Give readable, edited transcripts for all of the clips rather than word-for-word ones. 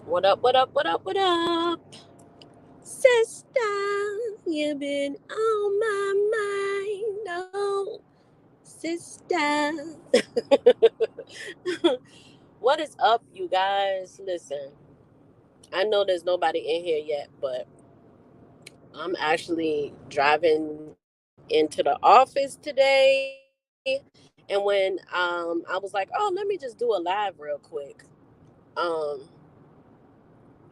What up, what up, what up, what up? Sister, you've been on my mind. Oh, sister. What is up, you guys? Listen, I know there's nobody in here yet, but I'm actually driving into the office today. And when I was like, oh, let me just do a live real quick. Um,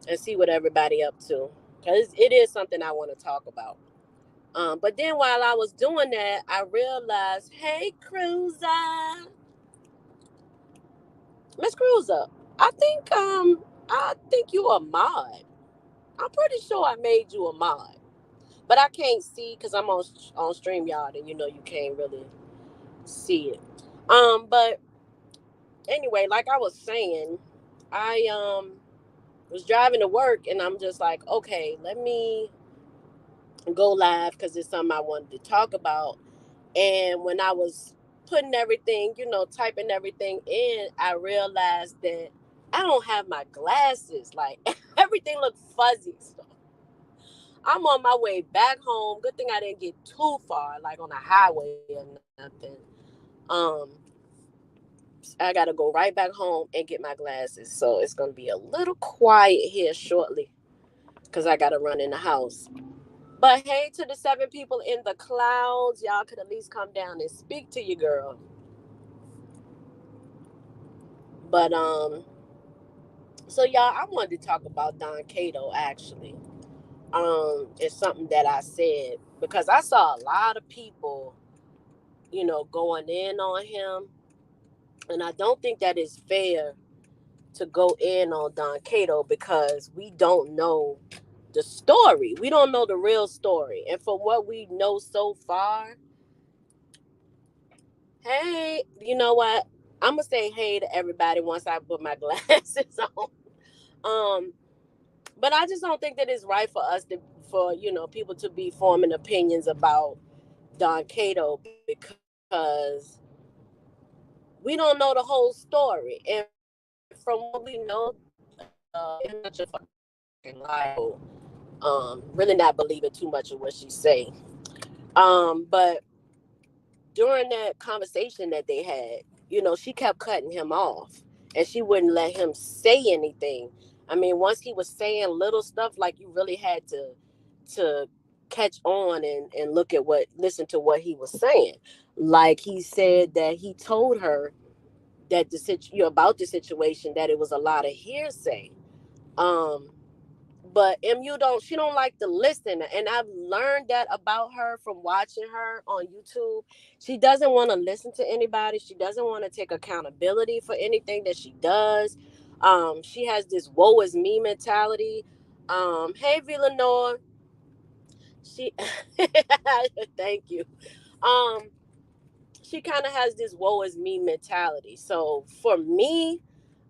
and see what everybody up to. Because it is something I want to talk about. But then while I was doing that, I realized, hey, Cruiser, Miss Cruiser, I think you a mod. I'm pretty sure I made you a mod, but I can't see because I'm on StreamYard, and you can't really see it. But anyway, like I was saying, I was driving to work, and I'm just like, okay, let me go live because it's something I wanted to talk about. And when I was putting everything, typing everything in, I realized that I don't have my glasses. Like everything looked fuzzy. So I'm on my way back home. Good thing I didn't get too far, like on a highway or nothing. Um, I gotta go right back home and get my glasses. So it's gonna be a little quiet here shortly because I gotta run in the house. But hey, to the 7 people in the clouds, y'all could at least come down and speak to your girl. But so y'all, I wanted to talk about Don Cato actually. It's something that I said because I saw a lot of people, going in on him, and I don't think that is fair to go in on Don Cato because we don't know the story. We don't know the real story, and from what we know so far, hey, you know what? I'm gonna say hey to everybody once I put my glasses on. Um, but I just don't think that it's right for us to, for people to be forming opinions about Don Cato because we don't know the whole story, and from what we know, such a fucking liar. Really not believing too much of what she's saying. But during that conversation that they had, she kept cutting him off and she wouldn't let him say anything. I mean, once he was saying little stuff, like you really had to catch on and listen to what he was saying. Like he said that he told her that about the situation, that it was a lot of hearsay. Um, but MU don't she don't like to listen, and I've learned that about her from watching her on YouTube. She doesn't want to listen to anybody. She doesn't want to take accountability for anything that she does. She has this woe is me mentality. Hey Villanor, she thank you. um she kind of has this woe is me mentality. So for me,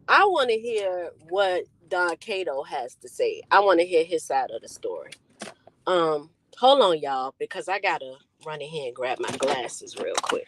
I want to hear what Don Cato has to say. I want to hear his side of the story. Hold on, y'all, because I gotta run in here and grab my glasses real quick.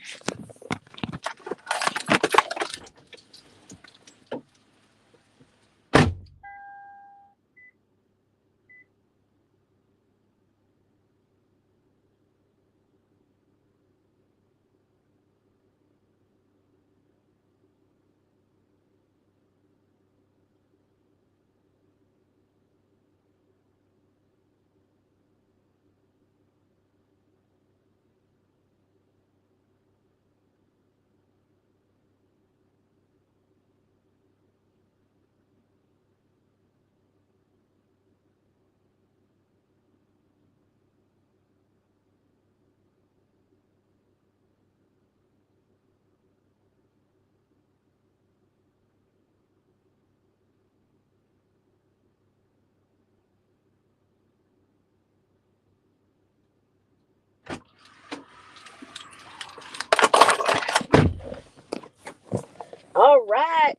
All right,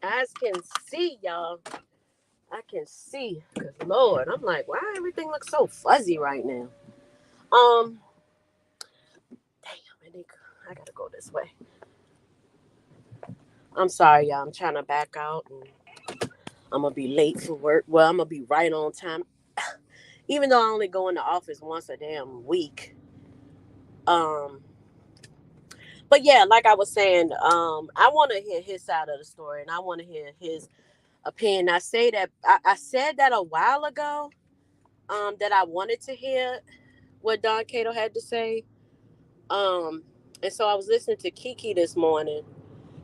as can see, y'all. I can see, cause Lord, I'm like, why everything looks so fuzzy right now? Um, damn, I gotta go this way. I'm sorry, y'all. I'm trying to back out. And, I'm gonna be late for work. Well, I'm gonna be right on time, even though I only go in the office once a damn week. Um, but yeah, like I was saying, I want to hear his side of the story, and I want to hear his opinion. I said that a while ago. That I wanted to hear what Don Cato had to say. Um, and so I was listening to Kiki this morning,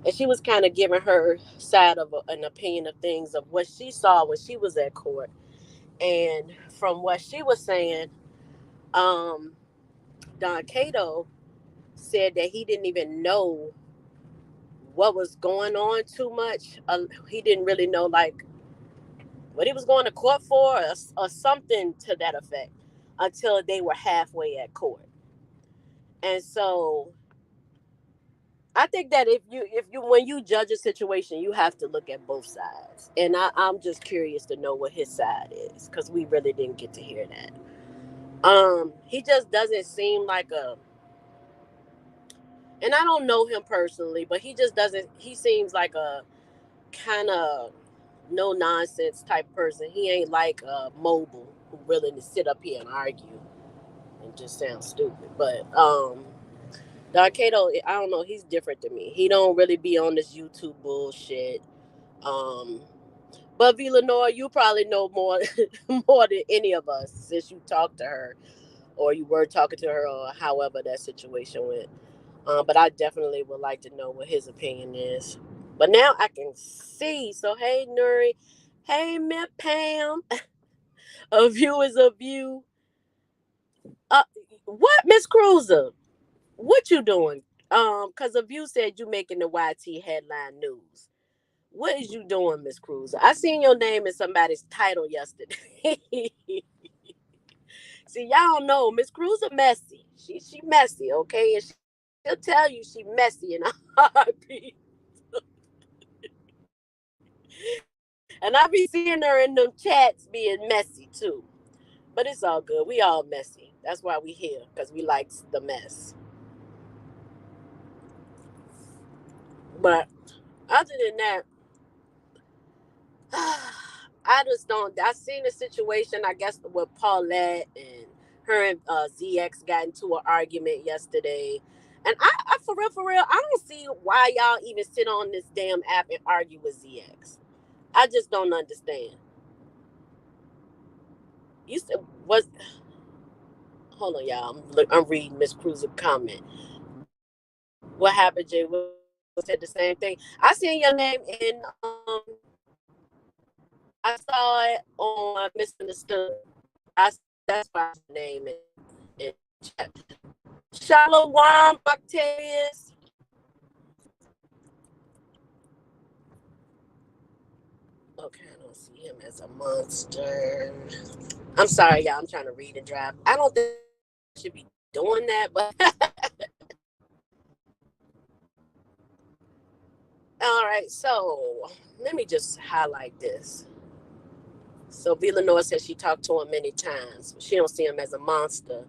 and she was kind of giving her side of an opinion of things of what she saw when she was at court. And from what she was saying, um, Don Cato said that he didn't even know what was going on too much. He didn't really know like what he was going to court for, or something to that effect, until they were halfway at court. And so I think that if you when you judge a situation, you have to look at both sides. And I'm just curious to know what his side is, because we really didn't get to hear that. He just doesn't seem like a, and I don't know him personally, but he just doesn't. He seems like a kind of no nonsense type person. He ain't like Mobile, who willing to sit up here and argue and just sound stupid. But Don Cato, I don't know. He's different to me. He don't really be on this YouTube bullshit. Um, but Villanora, you probably know more more than any of us, since you talked to her, or you were talking to her, or however that situation went. But I definitely would like to know what his opinion is. But now I can see. So hey, Nuri, hey, Miss Pam, a view is a view. Uh, what, Miss Cruiser? What you doing? Cause a view said you making the YT headline news. What is you doing, Miss Cruiser? I seen your name in somebody's title yesterday. See, y'all know Miss Cruiser messy. She messy, okay? And she'll tell you she messy in a heartbeat. And I be seeing her in them chats being messy too. But it's all good. We all messy. That's why we here, because we like the mess. But other than that, I just don't. I seen a situation, I guess, with Paulette and her and ZX got into an argument yesterday. And I for real, I don't see why y'all even sit on this damn app and argue with ZX. I just don't understand. You said was hold on, y'all. I'm reading Miss Cruz's comment. What happened, Jay? Said the same thing. I seen your name in. I saw it on Misunderstood. I that's why I name it in chat. Shalom, Octavius. Okay, I don't see him as a monster. I'm sorry, y'all. I'm trying to read and drive. I don't think I should be doing that, but all right. So let me just highlight this. So Villanova says she talked to him many times. She don't see him as a monster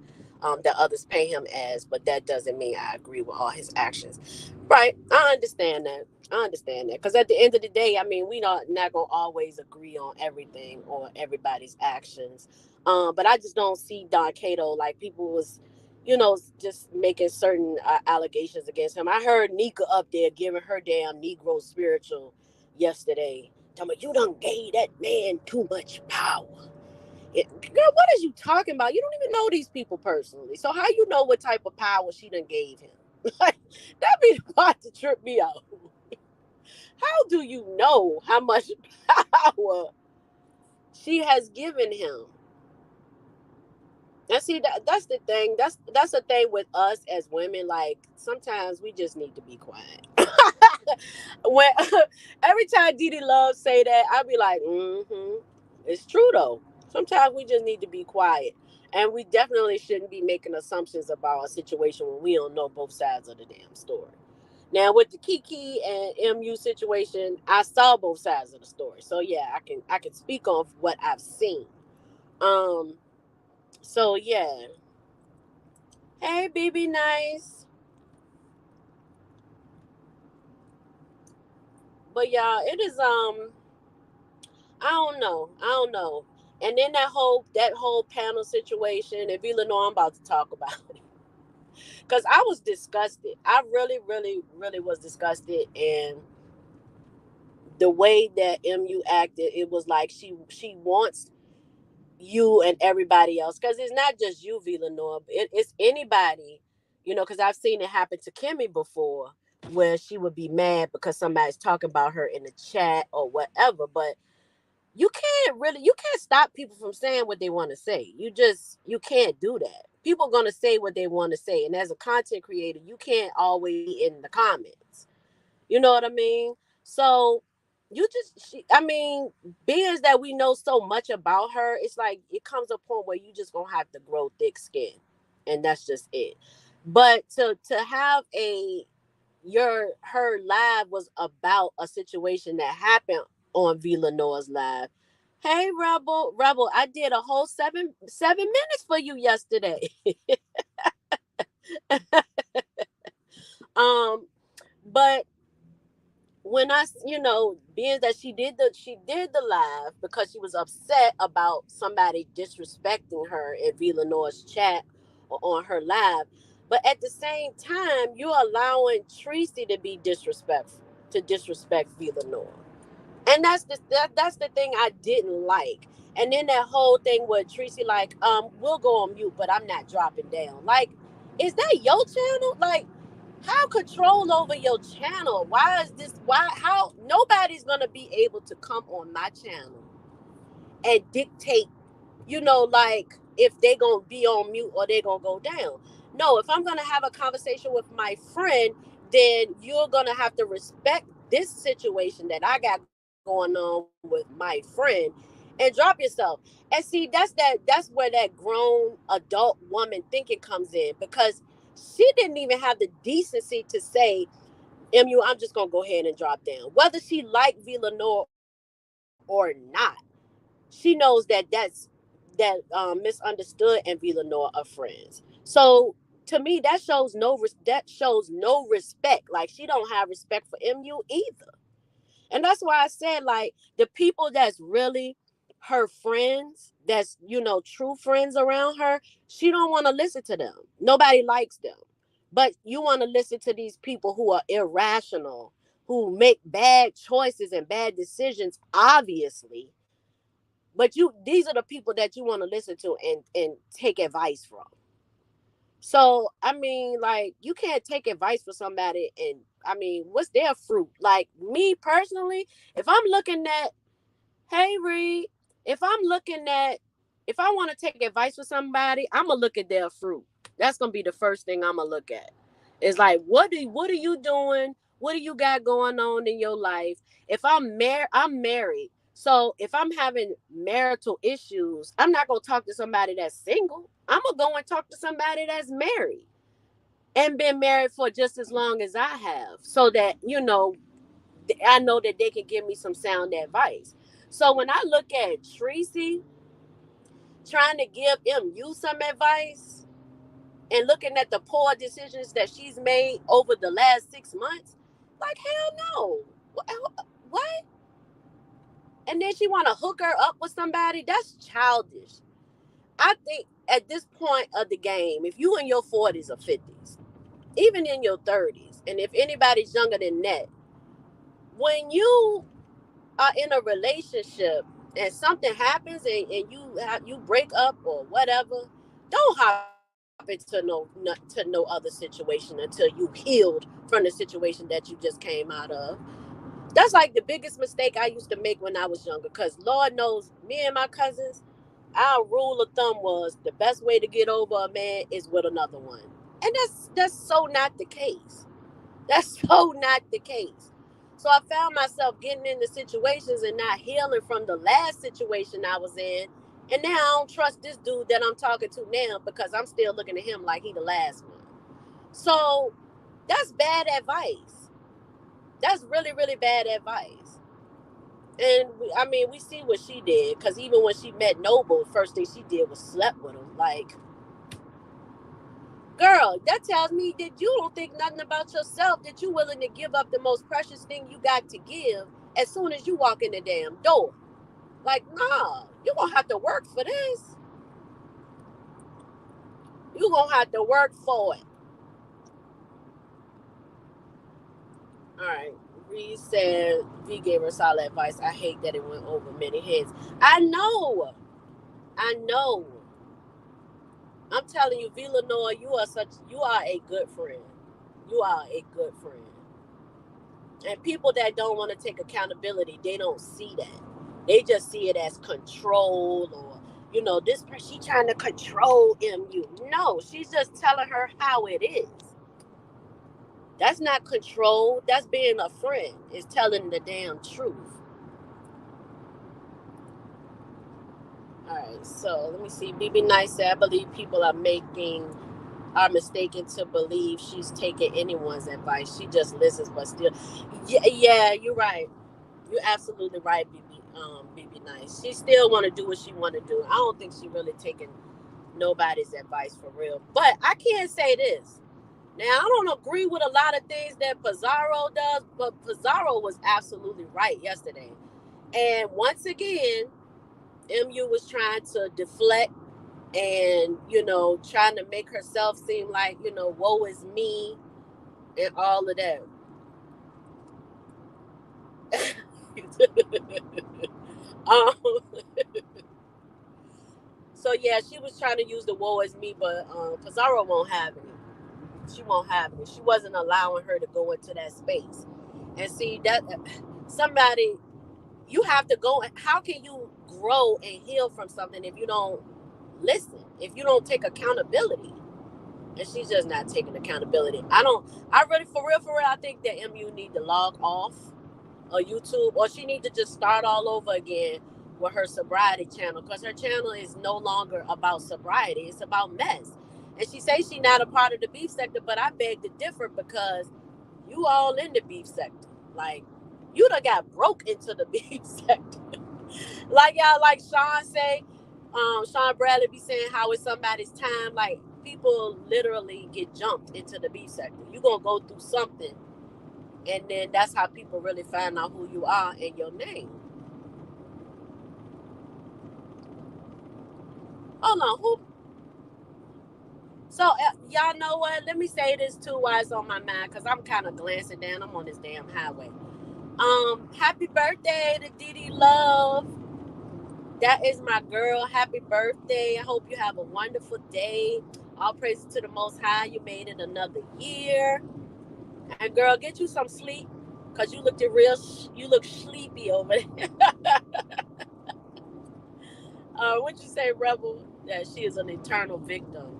that others pay him as, but that doesn't mean I agree with all his actions. Right. I understand that. I understand that. Because at the end of the day, I mean, we not going to always agree on everything or everybody's actions. But I just don't see Don Cato, like people was, just making certain allegations against him. I heard Nika up there giving her damn Negro spiritual yesterday. Tell me, you done gave that man too much power. Girl, what is you talking about? You don't even know these people personally. So how you know what type of power she done gave him? Like, that be the part to trip me out. How do you know how much power she has given him? And see, that's the thing. That's the thing with us as women. Like, sometimes we just need to be quiet. When every time Didi Love say that, I be like, it's true though. Sometimes we just need to be quiet, and we definitely shouldn't be making assumptions about a situation when we don't know both sides of the damn story. Now with the Kiki and MU situation, I saw both sides of the story, so yeah, I can speak on what I've seen. Um, so yeah, hey, BB, nice. But yeah, it is. I don't know. I don't know. And then that whole panel situation, if you know, I'm about to talk about it, because I was disgusted. I really, really, really was disgusted, and the way that MU acted, it was like she wants you and everybody else, because it's not just you, Villanova. It's anybody, because I've seen it happen to Kimmy before, where she would be mad because somebody's talking about her in the chat or whatever. But you can't stop people from saying what they want to say. You can't do that. People are gonna say what they want to say, and as a content creator, you can't always be in the comments. You know what I mean? So I mean, being that we know so much about her, it's like it comes a point where you just gonna have to grow thick skin, and that's just it. But to have her live was about a situation that happened on Villanoa's live. Hey, Rebel, I did a whole seven minutes for you yesterday. um, but when being that she did the live because she was upset about somebody disrespecting her in Villanoa's chat or on her live, but at the same time, you're allowing Tracy to be disrespectful, to disrespect Villanova. And that's the thing I didn't like. And then that whole thing with Tracy, like, we'll go on mute, but I'm not dropping down. Like, is that your channel? Like, how control over your channel? Why is this? Why? How? Nobody's gonna be able to come on my channel and dictate, like if they gonna be on mute or they gonna go down. No, if I'm gonna have a conversation with my friend, then you're gonna have to respect this situation that I got going on with my friend and drop yourself. And see, that's where that grown adult woman thinking comes in, because she didn't even have the decency to say, I'm just gonna go ahead and drop down. Whether she liked Villanova or not, she knows that misunderstood and Villanova are friends. So to me, that shows no respect. Like, she don't have respect for MU either. And that's why I said, like, the people that's really her friends, that's, true friends around her, she don't want to listen to them. Nobody likes them. But you want to listen to these people who are irrational, who make bad choices and bad decisions, obviously. But these are the people that you want to listen to and take advice from. So, I mean, like, you can't take advice from somebody, and I mean, what's their fruit? Like, me personally, if I'm looking at, hey, Reed, if I'm looking at, if I want to take advice from somebody, I'm going to look at their fruit. That's going to be the first thing I'm going to look at. It's like, what are you doing? What do you got going on in your life? If I'm married. So if I'm having marital issues, I'm not going to talk to somebody that's single. I'm going to go and talk to somebody that's married and been married for just as long as I have, so that, I know that they can give me some sound advice. So when I look at Tracy trying to give you some advice and looking at the poor decisions that she's made over the last 6 months, like, hell no. What? And then she want to hook her up with somebody? That's childish. I think at this point of the game, if you in your 40s or 50s, even in your 30s, and if anybody's younger than that, when you are in a relationship and something happens, and you break up or whatever, don't hop into no other situation until you healed from the situation that you just came out of. That's like the biggest mistake I used to make when I was younger, because Lord knows, me and my cousins, our rule of thumb was the best way to get over a man is with another one. And that's so not the case. That's so not the case. So I found myself getting into situations and not healing from the last situation I was in. And now I don't trust this dude that I'm talking to now, because I'm still looking at him like he the last one. So that's bad advice. That's really, really bad advice. And I mean, we see what she did, because even when she met Noble, the first thing she did was slept with him. Like, girl, that tells me that you don't think nothing about yourself, that you're willing to give up the most precious thing you got to give as soon as you walk in the damn door. Like, nah, you're going to have to work for this. You're going to have to work for it. All right. Reed said, V gave her solid advice. I hate that it went over many heads. I know. I'm telling you, V Lenore, you are a good friend. You are a good friend. And people that don't want to take accountability, they don't see that. They just see it as control, or, this person, she trying to control MU. No, she's just telling her how it is. That's not control. That's being a friend. It's telling the damn truth. All right, so let me see. BB Nice said, I believe people are mistaken to believe she's taking anyone's advice. She just listens, but still. Yeah, you're right. You're absolutely right, BB Nice. She still want to do what she want to do. I don't think she really taking nobody's advice for real. But I can't say this. Now, I don't agree with a lot of things that Pizarro does, but Pizarro was absolutely right yesterday. And once again, MU was trying to deflect and, trying to make herself seem like, woe is me and all of that. So, yeah, she was trying to use the woe is me, but Pizarro won't have it. She won't have it. She wasn't allowing her to go into that space. And see, that somebody, you have to go. How can you grow and heal from something if you don't listen, if you don't take accountability? And she's just not taking accountability. I really, for real, I think that MU need to log off of YouTube, or she need to just start all over again with her sobriety channel, because her channel is no longer about sobriety. It's about mess. And she says she's not a part of the beef sector, but I beg to differ, because you all in the beef sector. Like, you done got broke into the beef sector. Like y'all, like Sean say, Sean Bradley be saying how it's somebody's time. Like, people literally get jumped into the beef sector. You gonna go through something, and then that's how people really find out who you are and your name. Hold on, who? So, y'all know what? Let me say this too while it's on my mind, because I'm kind of glancing down. I'm on this damn highway. Happy birthday to Dee Love. That is my girl. Happy birthday. I hope you have a wonderful day. All praises to the Most High. You made it another year. And girl, get you some sleep, because you look sleepy over there. What'd you say, Rebel? That she is an eternal victim.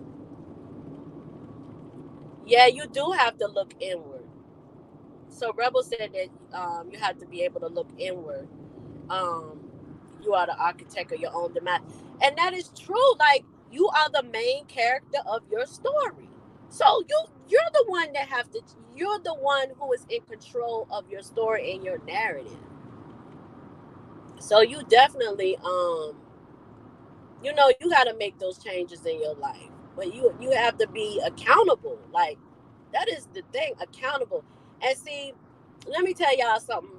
Yeah, you do have to look inward. So Rebel said that you have to be able to look inward. You are the architect of your own demise. And that is true. Like, you are the main character of your story. So you're the one you're the one who is in control of your story and your narrative. So you definitely you got to make those changes in your life. But you have to be accountable. Like, that is the thing, accountable. And see, let me tell y'all something.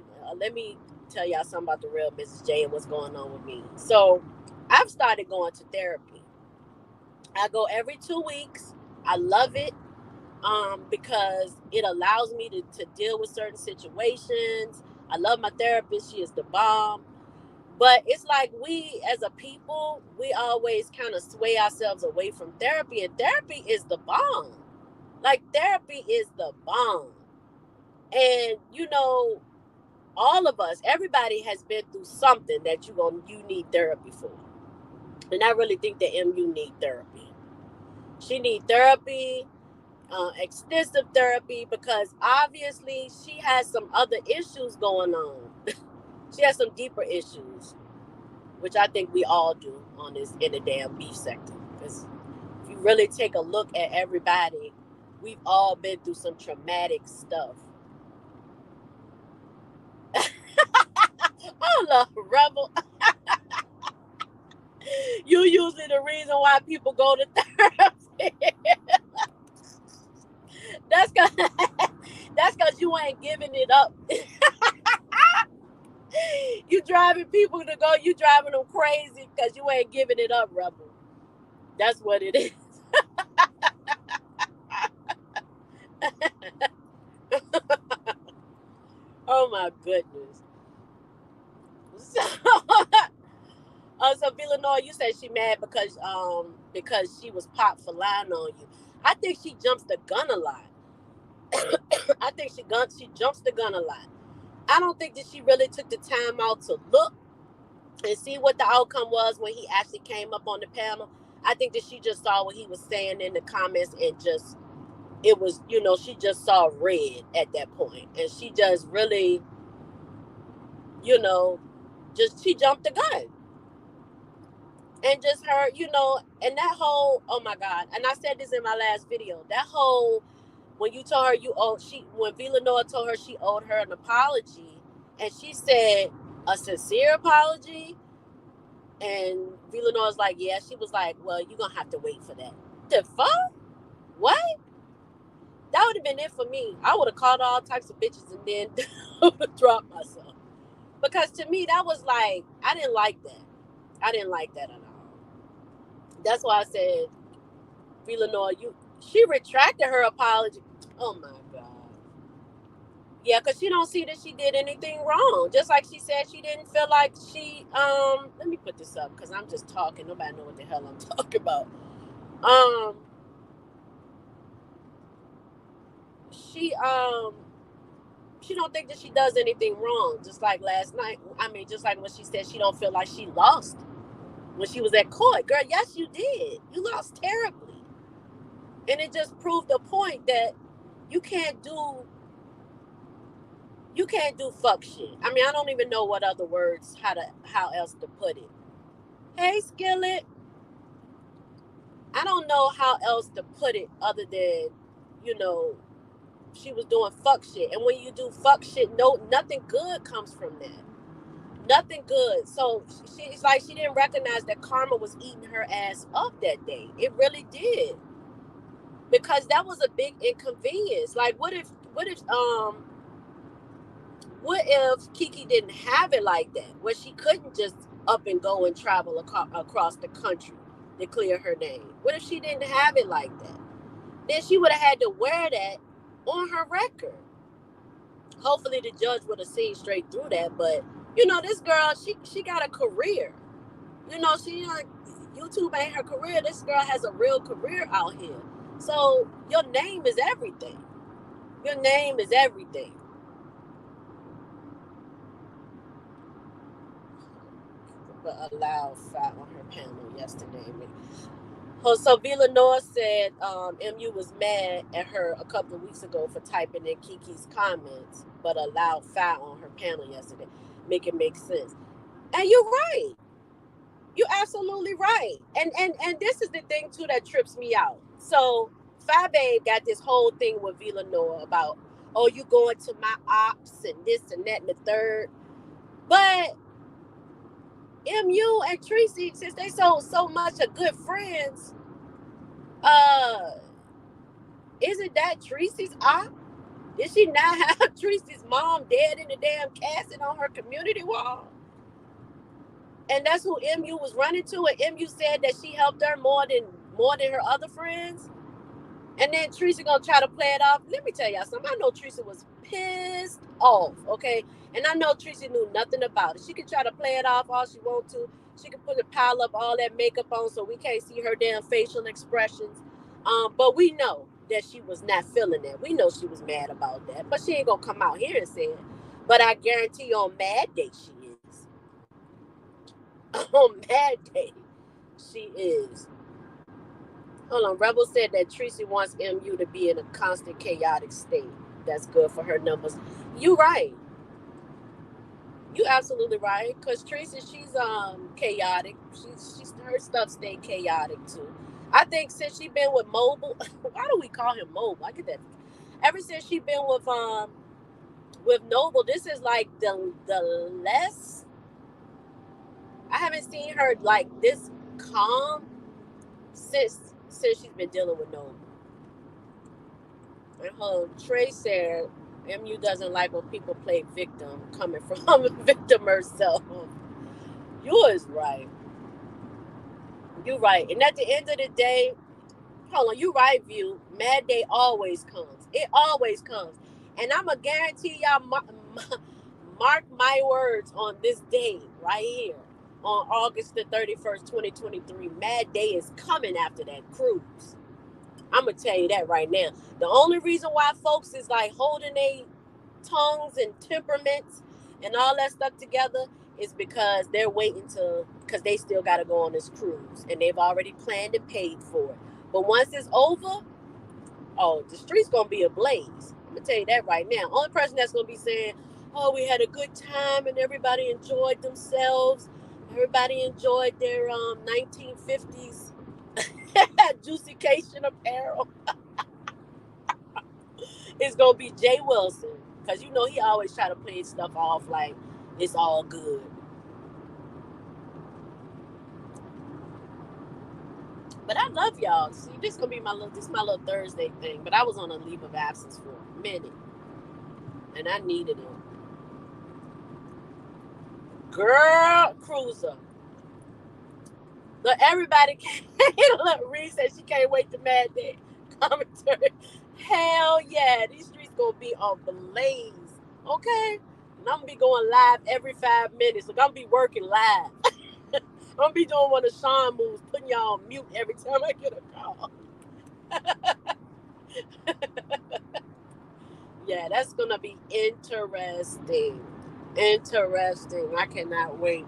About the real Mrs. J and what's going on with me. So, I've started going to therapy. I go every 2 weeks. I love it, because it allows me to deal with certain situations. I love my therapist. She is the bomb. But it's like, we as a people, we always kind of sway ourselves away from therapy. And therapy is the bomb. Like, therapy is the bomb. And, all of us, everybody has been through something that you need therapy for. And I really think that MU need therapy. She need therapy, extensive therapy, because obviously she has some other issues going on. She has some deeper issues, which I think we all do in the damn beef sector. Because if you really take a look at everybody, we've all been through some traumatic stuff. Oh, love, Rebel. You usually the reason why people go to therapy. That's because you ain't giving it up. you driving people to go, you driving them crazy because you ain't giving it up, Rebel. That's what it is. Oh my goodness. So, so Villanova, you said she mad because she was popped for lying on you. I think she jumps the gun a lot. I think she jumps the gun a lot. I don't think that she really took the time out to look and see what the outcome was when he actually came up on the panel. I think that she just saw what he was saying in the comments and just it was, she just saw red at that point, and she just really, just she jumped the gun. And just her, and that whole, oh my God, and I said this in my last video, that whole, when you told her when Villanova told her she owed her an apology, and she said a sincere apology, and Villanova's like, yeah, she was like, well, you're gonna have to wait for that. The fuck? What? That would have been it for me. I would have called all types of bitches and then dropped myself. Because to me, that was like, I didn't like that. I didn't like that at all. That's why I said, Villanova, she retracted her apology. Oh my God. Yeah, because she don't see that she did anything wrong. Just like she said she didn't feel like she, let me put this up because I'm just talking. Nobody know what the hell I'm talking about. She don't think that she does anything wrong. Just like last night. I mean, just like when she said she don't feel like she lost when she was at court. Girl, yes, you did. You lost terribly. And it just proved the point that you can't do fuck shit. I mean, I don't even know what other words, how else to put it. Hey, Skillet. I don't know how else to put it other than, she was doing fuck shit. And when you do fuck shit, nothing good comes from that. Nothing good. So she's like, she didn't recognize that karma was eating her ass up that day. It really did. Because that was a big inconvenience. Like, what if Kiki didn't have it like that, where she couldn't just up and go and travel across the country to clear her name? What if she didn't have it like that? Then she would have had to wear that on her record. Hopefully the judge would have seen straight through that. But, this girl, she got a career. She like, YouTube ain't her career. This girl has a real career out here. So your name is everything. Your name is everything. But allowed fat on her panel yesterday. So Villanova said MU was mad at her a couple of weeks ago for typing in Kiki's comments, but allowed fat on her panel yesterday. Make it make sense. And you're right. You're absolutely right. And this is the thing too that trips me out. So Fat Babe got this whole thing with Villanova about, oh, you going to my ops and this and that and the third. But MU and Tracy, since they so much a good friends, isn't that Tracy's op? Did she not have Tracy's mom dead in the damn casket on her community wall? And that's who MU was running to, and MU said that she helped her more than her other friends. And then Teresa gonna try to play it off. Let me tell y'all something. I know Teresa was pissed off, okay? And I know Teresa knew nothing about it. She can try to play it off all she wants to. She can pile up all that makeup on so we can't see her damn facial expressions. But we know that she was not feeling that. We know she was mad about that. But she ain't gonna come out here and say it. But I guarantee you on Mad Day she is. On Mad Day she is. Hold on. Rebel said that Tracy wants MU to be in a constant chaotic state. That's good for her numbers. You right. You absolutely right. Cause Tracy, she's chaotic. She's her stuff stayed chaotic too. I think since she been with Mobile, why do we call him Mobile? I get that. Ever since she been with Noble, this is like the less. I haven't seen her like this calm since she's been dealing with Noble. And Trey said MU doesn't like when people play victim coming from a victim herself. You is right. You right. And at the end of the day, hold on, you right, View. Mad Day always comes. It always comes. And I'm going to guarantee y'all, mark my words on this day right here on August the 31st, 2023. Mad Day is coming after that cruise. I'm going to tell you that right now. The only reason why folks is like holding their tongues and temperaments and all that stuff together is because they're waiting because they still got to go on this cruise and they've already planned and paid for it. But once it's over, oh, the street's going to be ablaze. I'm going to tell you that right now. Only person that's going to be saying, oh, we had a good time and everybody enjoyed themselves. Everybody enjoyed their 1950s juicycation apparel. It's going to be Jay Wilson. Because, you know, he always try to play stuff off like it's all good. But I love y'all. See, this is going to be my little Thursday thing. But I was on a leave of absence for a minute. And I needed it. Girl, cruiser. Look, everybody look, Reed said she can't wait to Mad Day commentary. Hell yeah, these streets gonna be on blaze. Okay? And I'm gonna be going live every 5 minutes. Look, I'm gonna be working live. I'm gonna be doing one of Sean moves, putting y'all on mute every time I get a call. Yeah, that's gonna be interesting. Interesting. I cannot wait.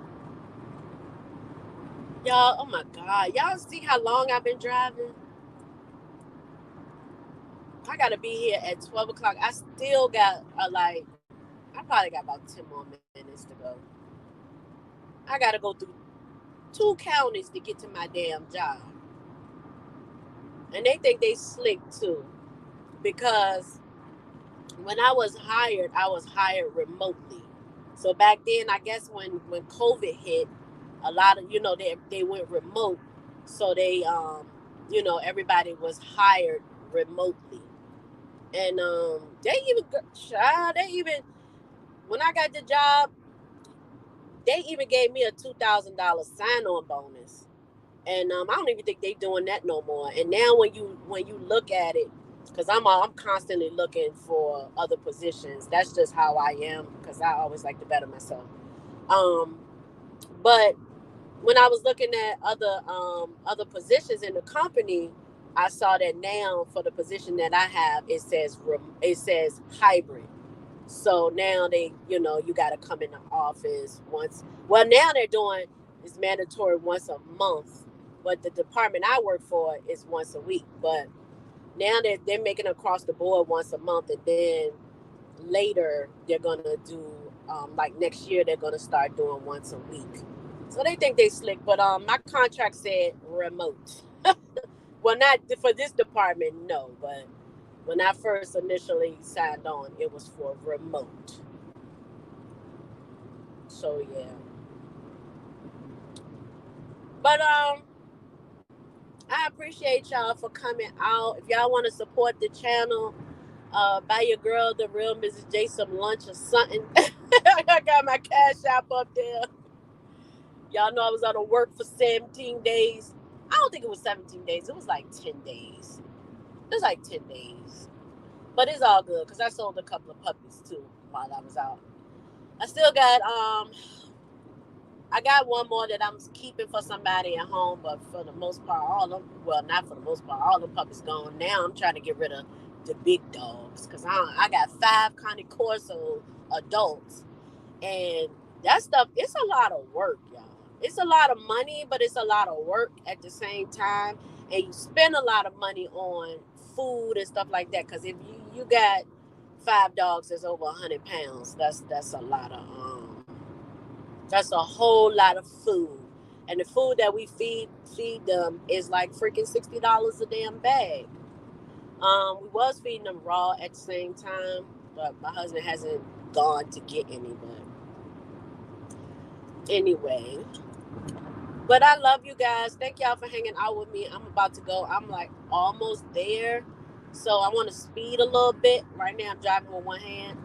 Y'all, oh my God. Y'all see how long I've been driving? I gotta be here at 12 o'clock. I still got I probably got about 10 more minutes to go. I gotta go through 2 counties to get to my damn job. And they think they slick too. Because when I was hired remotely. So back then, I guess when COVID hit, a lot of, they went remote. So they, everybody was hired remotely. And when I got the job, they even gave me a $2,000 sign-on bonus. And I don't even think they doing that no more. And now when you look at it, because I'm constantly looking for other positions. That's just how I am, because I always like to better myself. But when I was looking at other positions in the company, I saw that now for the position that I have, it says hybrid. So now you got to come in the office once. Well, now they're doing it's mandatory once a month, but the department I work for is once a week. But now they're making across the board once a month, and then later they're gonna do like next year they're gonna start doing once a week. So they think they slick, but my contract said remote. Well, not for this department, no, but when I first initially signed on, it was for remote. So yeah. But I appreciate y'all for coming out. If y'all want to support the channel, buy your girl, the real Mrs. J, some lunch or something. I got my cash app up there. Y'all know I was out of work for 17 days. I don't think it was 17 days. It was like 10 days. It was like 10 days. But it's all good because I sold a couple of puppies too while I was out. I still got I got one more that I'm keeping for somebody at home, but for the most part, not for the most part, all the puppies gone. Now I'm trying to get rid of the big dogs because I got 5 Cane Corso adults, and that stuff, it's a lot of work, y'all. It's a lot of money, but it's a lot of work at the same time, and you spend a lot of money on food and stuff like that, because if you got 5 dogs that's over 100 pounds, that's a lot of that's a whole lot of food. And the food that we feed them is like freaking $60 a damn bag. We was feeding them raw at the same time, but my husband hasn't gone to get any. But anyway, but I love you guys. Thank y'all for hanging out with me. I'm about to go. I'm like almost there. So I want to speed a little bit. Right now I'm driving with one hand.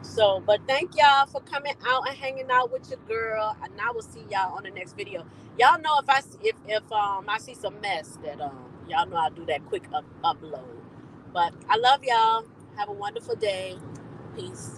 So, but thank y'all for coming out and hanging out with your girl, and I will see y'all on the next video. Y'all know if I see some mess that y'all know I'll do that quick upload. But I love y'all. Have a wonderful day. Peace.